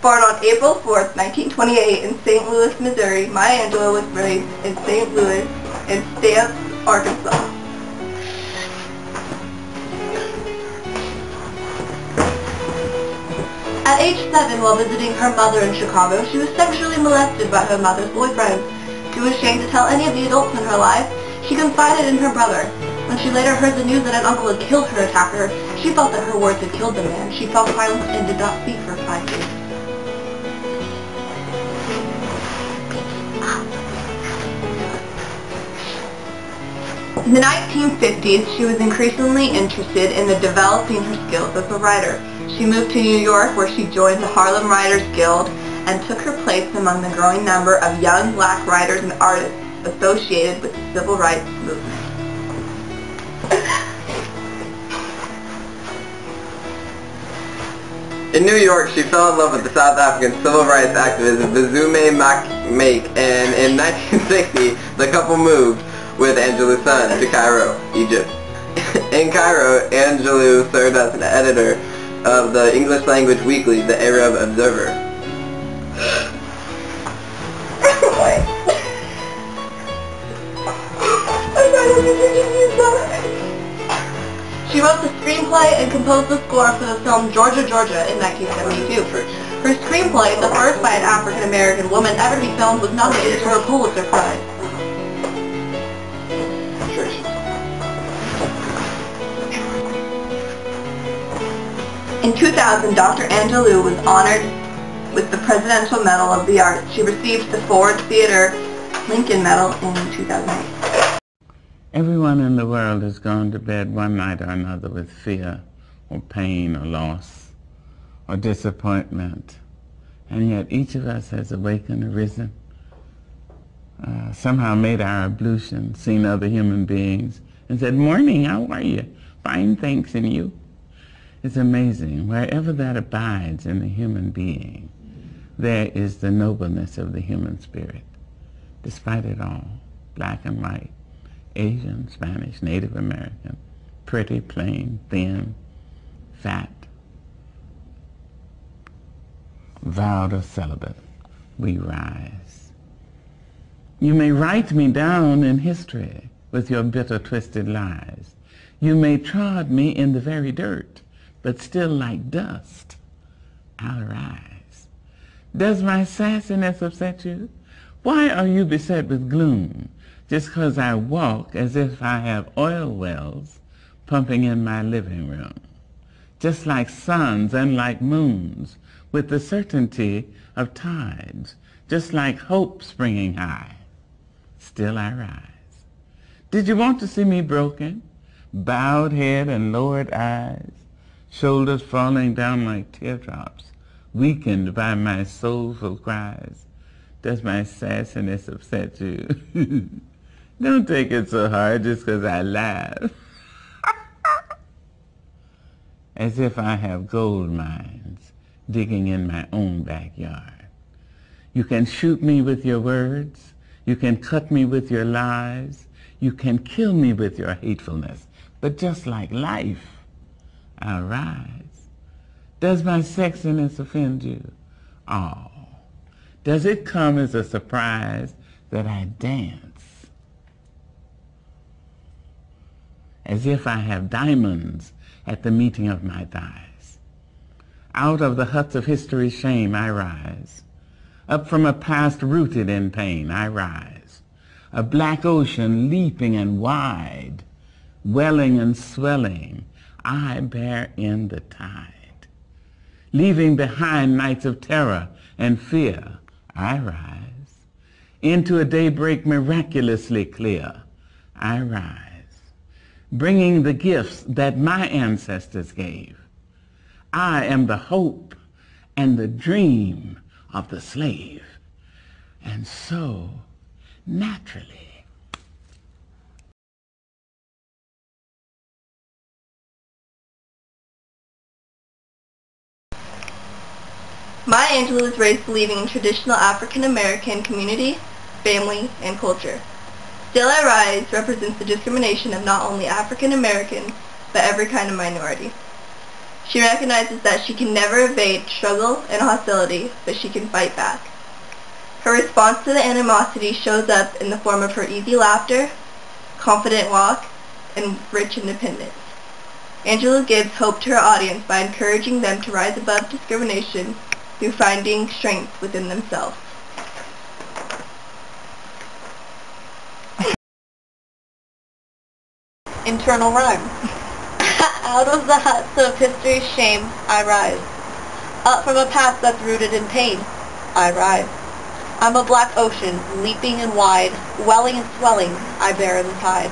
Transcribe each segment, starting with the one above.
Born on April 4th, 1928 in St. Louis, Missouri, Maya Angelou was raised in St. Louis and Stance, Arkansas. At age 7, while visiting her mother in Chicago, she was sexually molested by her mother's boyfriend. Too ashamed to tell any of the adults in her life, she confided in her brother. When she later heard the news that an uncle had killed her attacker, she felt that her words had killed the man. She felt silent and did not speak for 5 days. In the 1950s, she was increasingly interested in developing her skills as a writer. She moved to New York, where she joined the Harlem Writers Guild and took her place among the growing number of young black writers and artists associated with the civil rights movement. In New York, she fell in love with the South African civil rights activist Vizume Make, and in 1960, the couple moved with Angelou's son to Cairo, Egypt. In Cairo, Angelou served as an editor of the English-language weekly, the Arab Observer. She wrote the screenplay and composed the score for the film Georgia, Georgia in 1972. Her screenplay, the first by an African-American woman ever to be filmed, was nominated for a Pulitzer Prize. In 2000, Dr. Angelou was honored with the Presidential Medal of the Arts. She received the Ford Theater Lincoln Medal in 2008. Everyone in the world has gone to bed one night or another with fear or pain or loss or disappointment. And yet each of us has awakened, arisen, somehow made our ablution, seen other human beings, and said, "Morning, how are you? Fine, thanks, and you?" It's amazing. Wherever that abides in the human being, there is the nobleness of the human spirit. Despite it all, black and white, Asian, Spanish, Native American, pretty, plain, thin, fat, vowed or celibate, we rise. You may write me down in history with your bitter, twisted lies. You may trod me in the very dirt, but still like dust, I'll rise. Does my sassiness upset you? Why are you beset with gloom just 'cause I walk as if I have oil wells pumping in my living room? Just like suns and like moons, with the certainty of tides, just like hope springing high, still I rise. Did you want to see me broken, bowed head and lowered eyes, shoulders falling down like teardrops, weakened by my soulful cries? Does my sassiness upset you? Don't take it so hard just 'cause I laugh. As if I have gold mines digging in my own backyard. You can shoot me with your words. You can cut me with your lies. You can kill me with your hatefulness. But just like life, I'll rise. Does my sexiness offend you? Oh, does it come as a surprise that I dance? As if I have diamonds at the meeting of my thighs. Out of the huts of history's shame I rise. Up from a past rooted in pain I rise. A black ocean leaping and wide, welling and swelling, I bear in the tide. Leaving behind nights of terror and fear, I rise. Into a daybreak miraculously clear, I rise. Bringing the gifts that my ancestors gave. I am the hope and the dream of the slave. And so, naturally, Maya Angelou was raised believing in traditional African-American community, family, and culture. Still I Rise represents the discrimination of not only African-Americans, but every kind of minority. She recognizes that she can never evade struggle and hostility, but she can fight back. Her response to the animosity shows up in the form of her easy laughter, confident walk, and rich independence. Angelou gives hope to her audience by encouraging them to rise above discrimination through finding strength within themselves. Internal rhyme. Out of the huts of history's shame, I rise. Up from a past that's rooted in pain, I rise. I'm a black ocean, leaping and wide, welling and swelling, I bear the tide.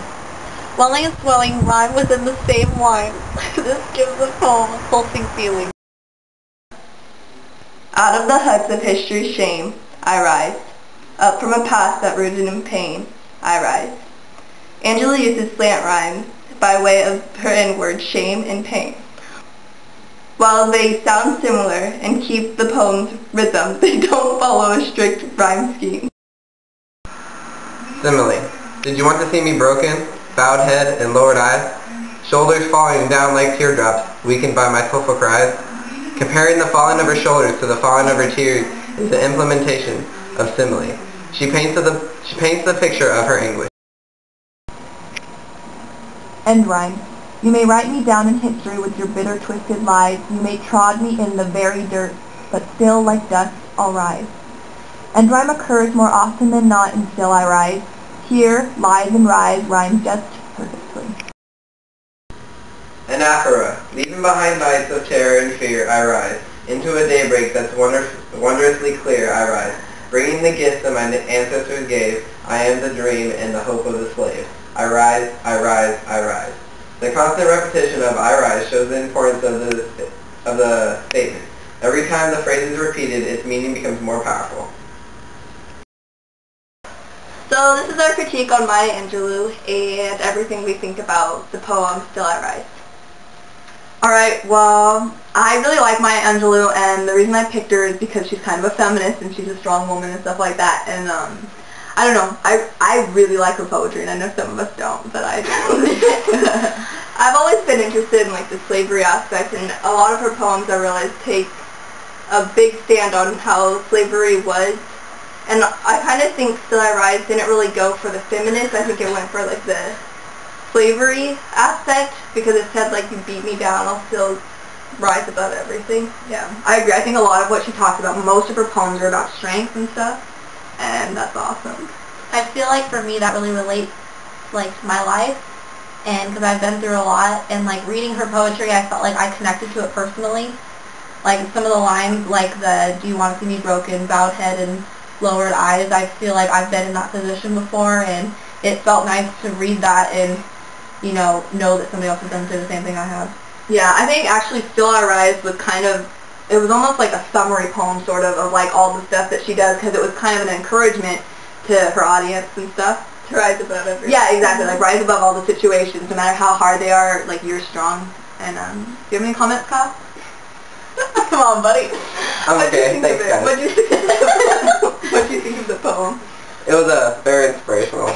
Welling and swelling rhyme within the same wine. This gives the poem a pulsing feeling. Out of the huts of history's shame, I rise. Up from a past that rooted in pain, I rise. Angelou uses slant rhymes by way of her N-word, shame and pain. While they sound similar and keep the poem's rhythm, they don't follow a strict rhyme scheme. Simile. Did you want to see me broken, bowed head and lowered eyes? Shoulders falling down like teardrops, weakened by my soulful cries? Comparing the falling of her shoulders to the falling of her tears is the implementation of simile. She paints the picture of her anguish. End rhyme. You may write me down in history with your bitter, twisted lies. You may trod me in the very dirt, but still, like dust, I'll rise. End rhyme occurs more often than not in Still I Rise. Here, lies and rise rhyme just perfectly. Anaphora. Leaving behind nights of terror and fear, I rise. Into a daybreak that's wondrously clear, I rise. Bringing the gifts that my ancestors gave, I am the dream and the hope of the slave. I rise, I rise, I rise. The constant repetition of I rise shows the importance of the statement. Every time the phrase is repeated, its meaning becomes more powerful. So this is our critique on Maya Angelou and everything we think about the poem Still I Rise. Alright, well, I really like Maya Angelou, and the reason I picked her is because she's kind of a feminist and she's a strong woman and stuff like that, and I don't know, I really like her poetry, and I know some of us don't, but I do. I've always been interested in like the slavery aspect, and a lot of her poems I realize take a big stand on how slavery was, and I kind of think Still I Rise didn't really go for the feminist. I think it went for like the slavery aspect, because it said like, you beat me down, I'll still rise above everything. Yeah, I agree. I think a lot of what she talks about, most of her poems are about strength and stuff, and that's awesome. I feel like for me that really relates like to my life, and because I've been through a lot, and like reading her poetry I felt like I connected to it personally. Like some of the lines, like the do you want to see me broken, bowed head and lowered eyes, I feel like I've been in that position before, and it felt nice to read that and know that somebody else has been through the same thing I have. Yeah, I think actually Still I Rise was kind of, it was almost like a summary poem sort of like all the stuff that she does, because it was kind of an encouragement to her audience and stuff. To rise above everything. Yeah, exactly, like rise above all the situations, no matter how hard they are, like you're strong. And do you have any comments, Kyle? Come on, buddy. I'm okay, thanks guys. What'd you think of the poem? It was very inspirational.